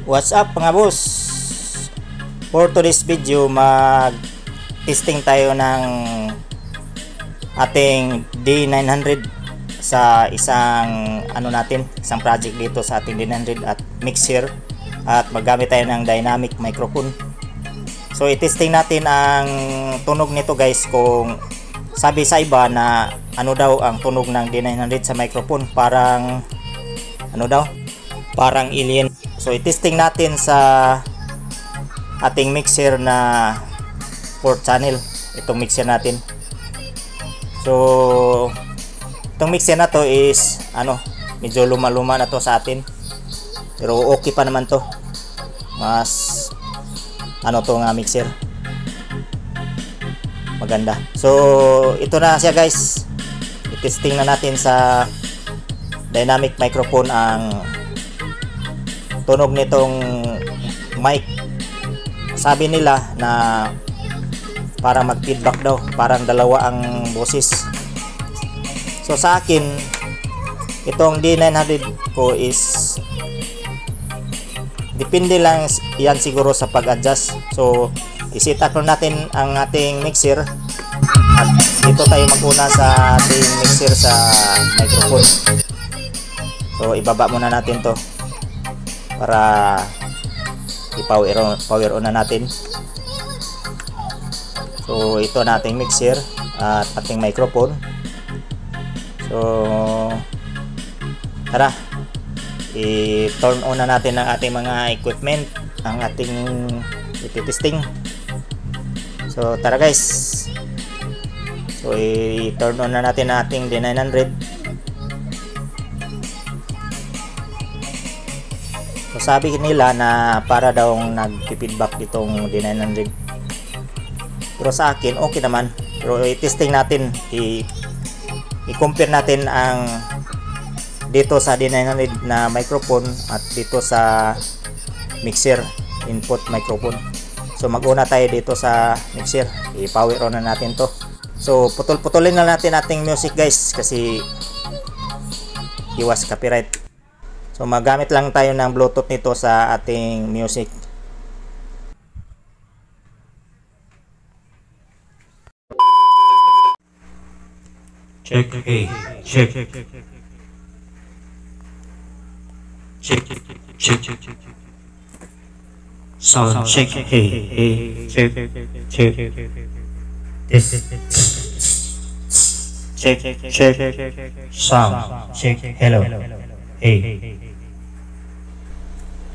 What's up mga boss? For today's video, mag-testing tayo ng ating D900 sa isang isang project dito sa ating D900 at mixer, at maggamit tayo ng dynamic microphone. So i-testing natin ang tunog nito guys, kung sabi sa iba na ano daw ang tunog ng D900 sa microphone, parang parang alien. So i-testing natin sa ating mixer na 4 channel, itong mixer natin. So itong mixer na to is medyo luma-luma na to sa atin, pero okay pa naman to. Mas to nga mixer, maganda. So ito na siya guys, i-testing na natin sa dynamic microphone ang tunog nitong mic. Sabi nila na para mag-feedback daw, parang dalawa ang boses. So sa akin, itong D900 ko is depende lang yan siguro sa pag-adjust. So i-set up natin ang ating mixer, at dito tayo maguna sa ating mixer sa microphone. So ibaba muna natin to para i-power on na natin. So ito na ating mixer at ating microphone. So tara, i-turn on na natin ang ating mga equipment, ang ating i-testing. So tara guys, so i-turn on na natin ang ating D900. So sabi nila na para daw nag-feedback itong D900, pero sa akin okay naman. Pero i-testing natin, i-compare natin ang dito sa D900 na microphone at dito sa mixer input microphone. So maguna tayo dito sa mixer, i-power on na natin to. So putol-putulin na natin ating music guys, kasi iwas copyright. So magamit lang tayo ng Bluetooth nito sa ating music. Check, hey, check, check, sound check, hey, check, this, check, sound check, hello, hey.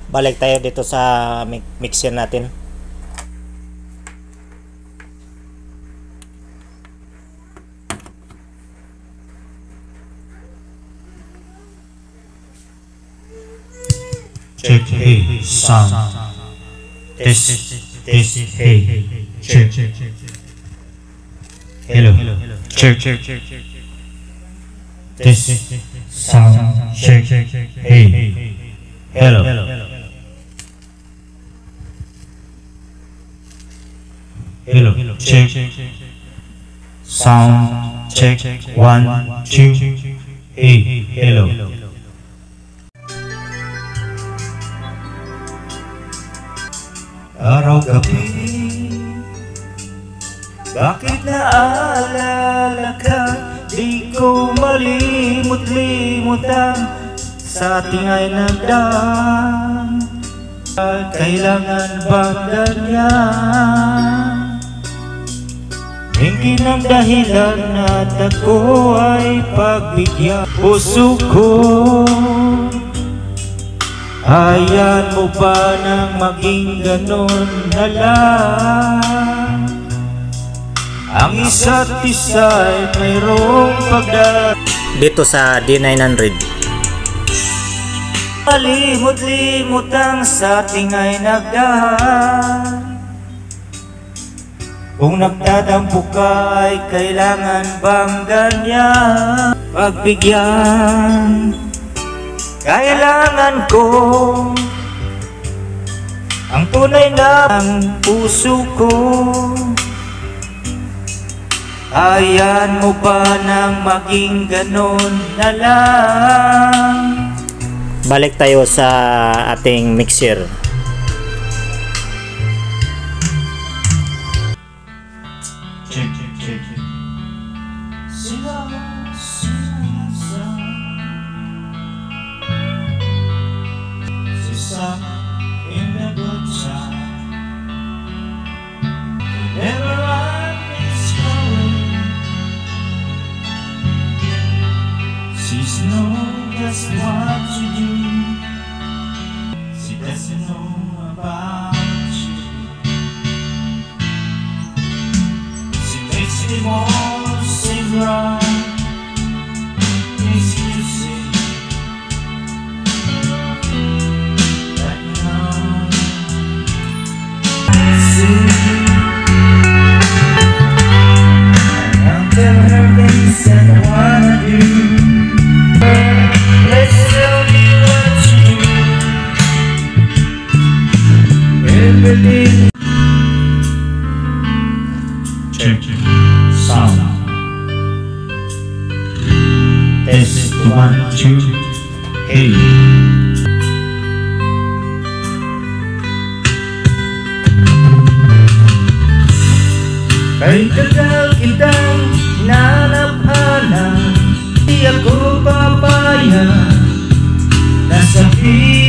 Balik tayo dito sa mixer natin. Check, hey, sound, this, hey, check, hello, check, this, sound, check, hey, hello, hello, check, sound, check, 1, 2, hey, hello. Araw-gabi, bakit naalala ka? Di ko malimut-limutan sa ating ay nagdaan. Kailangan bang ganyan? Hindi ng dahilan at ako ay pagbigyan. Puso ko, ayan mo ba nang maging ganon na lang? Ang isa't isa ay mayroong dito sa D900. Malimut-limut ang sa ating ay nagdaan. Kung nagdadampo ka ay kailangan bang ganyan? Pagbigyan, kailangan ko ang tunay ng puso ko. Ayan mo ba nang maging ganon na lang? balik tayo sa ating mixer. Check, check, check. In the good side, whenever I'm going, she's know just what to do. She doesn't know about you. She makes me want to sing right, makes you sing. Check, sound. Test 1, 2, hey. Kay tagal kitang hinanap-hanap, di ako papayag na sabihin